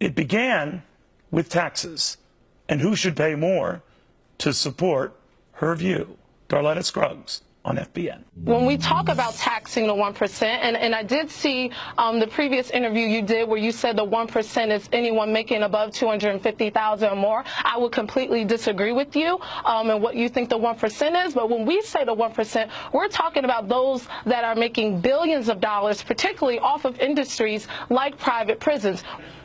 It began with taxes and who should pay more to support her view. Darletta Scruggs on FBN. When we talk about taxing the 1%, and I did see the previous interview you did where you said the 1% is anyone making above $250,000 or more, I would completely disagree with you and what you think the 1% is. But when we say the 1%, we're talking about those that are making billions of dollars, particularly off of industries like private prisons.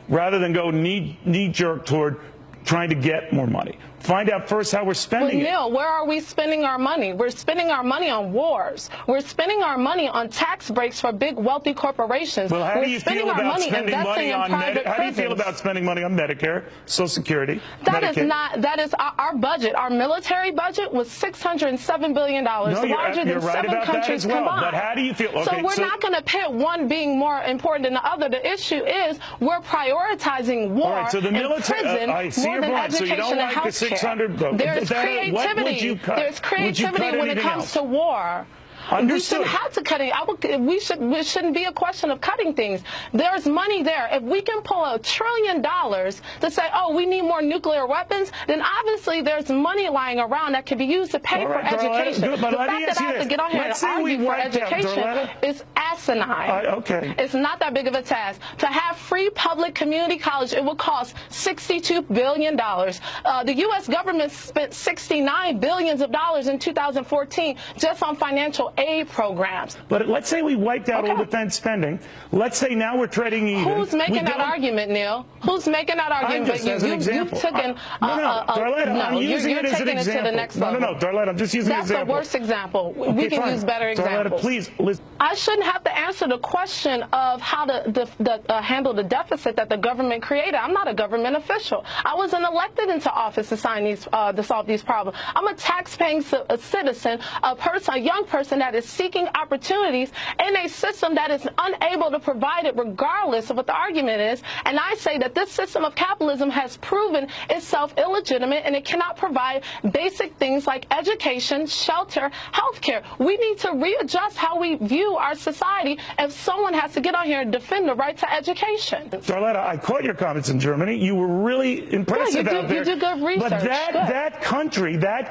Rather than go knee-jerk toward trying to get more money. Find out first how we're spending it. Neil, where are we spending our money? We're spending our money on wars. We're spending our money on tax breaks for big wealthy corporations. Well, how do you feel about spending money on How do you feel about spending money on Medicare, Social Security, Medicaid? That is our budget. Our military budget was $607 billion, larger than 7 countries combined. But how do you feel? Okay, so we're not going to pit one being more important than the other. The issue is we're prioritizing war and prison more than education and health care. There's creativity. There's creativity when it comes to war. Understood. We shouldn't have to cut it. It shouldn't be a question of cutting things. There's money there. If we can pull $1 trillion to say, oh, we need more nuclear weapons, then obviously there's money lying around that can be used to pay for education. The fact that I have to get on here and argue for education is asinine. Okay. It's not that big of a task. To have free public community college, it would cost $62 billion. The U.S. government spent $69 billion in 2014 just on financial aid programs. But let's say we wiped out all defense spending. Let's say now we're trading even. Who's making that argument, Neil? Who's making that argument? Just as an example. Darletta, you're taking it to the next level. No, Darletta, I'm just using an example. That's the worst example. We can use better examples. Darletta, please listen. I shouldn't have to answer the question of how to handle the deficit that the government created. I'm not a government official. I wasn't elected into office to solve these problems. I'm a tax-paying citizen, a young person that is seeking opportunities in a system that is unable to provide it regardless of what the argument is. And I say that this system of capitalism has proven itself illegitimate and it cannot provide basic things like education, shelter, health care. We need to readjust how we view our society if someone has to get on here and defend the right to education. Darletta, I caught your comments in Germany. You were really impressive out there. You do good research. But that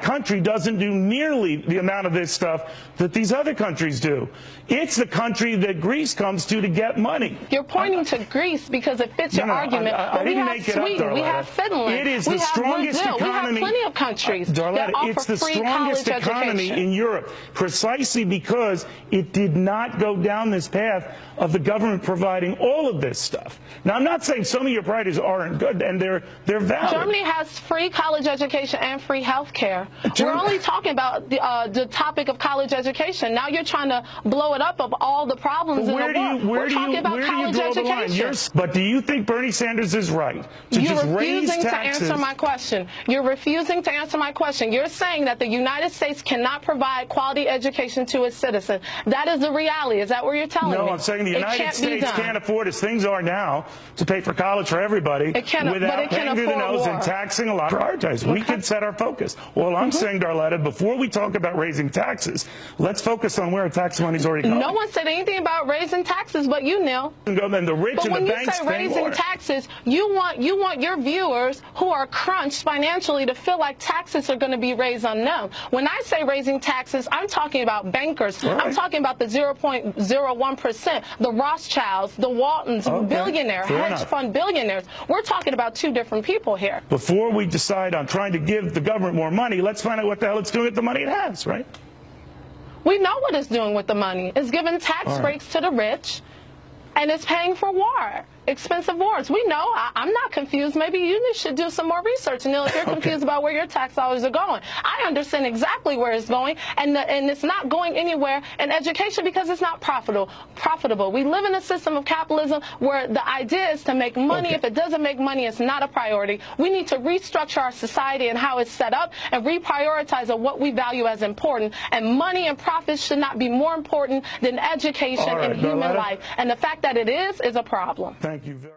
country doesn't do nearly the amount of this stuff that these other countries do. It's the country that Greece comes to get money. You're pointing to Greece because it fits your argument. I didn't make it up, Darletta. We have Finland. It is the strongest economy. We have plenty of countries that offer free college education. It's the strongest economy in Europe, precisely because it did not go down this path of the government providing all of this stuff. Now, I'm not saying some of your priorities aren't good, and they're valid. Germany has free college education and free health care. We're only talking about the topic of college education. Now you're trying to blow it up of all the problems in the world. We're talking about college education. But do you think Bernie Sanders is right to just raise taxes? You're refusing to answer my question. You're refusing to answer my question. You're saying that the United States cannot provide quality education to its citizens. That is the reality. Is that what you're telling me? No, I'm saying the United States can't afford, as things are now, to pay for college for everybody without paying through the nose and taxing a lot. Prioritize. We can set our focus. Well, I'm saying, Darletta, before we talk about raising taxes, let's focus on where our tax money's already going. No one said anything about raising taxes but you, Neil. And the rich and the banks pay more. But when you say raising taxes, you want your viewers who are crunched financially to feel like taxes are going to be raised on them. When I say raising taxes, I'm talking about bankers. Right. I'm talking about the 0.01%, the Rothschilds, the Waltons, billionaires, hedge fund billionaires. We're talking about two different people here. Before we decide on trying to give the government more money, let's find out what the hell it's doing with the money it has, right? We know what it's doing with the money. It's giving tax breaks to the rich, and it's paying for war. Expensive wars. We know. I'm not confused. Maybe you should do some more research, Neil, if you're confused about where your tax dollars are going. I understand exactly where it's going, and it's not going anywhere in education because it's not profitable. We live in a system of capitalism where the idea is to make money. If it doesn't make money, it's not a priority. We need to restructure our society and how it's set up and reprioritize on what we value as important. And money and profits should not be more important than education and human life. And the fact that it is a problem. Thank you very much.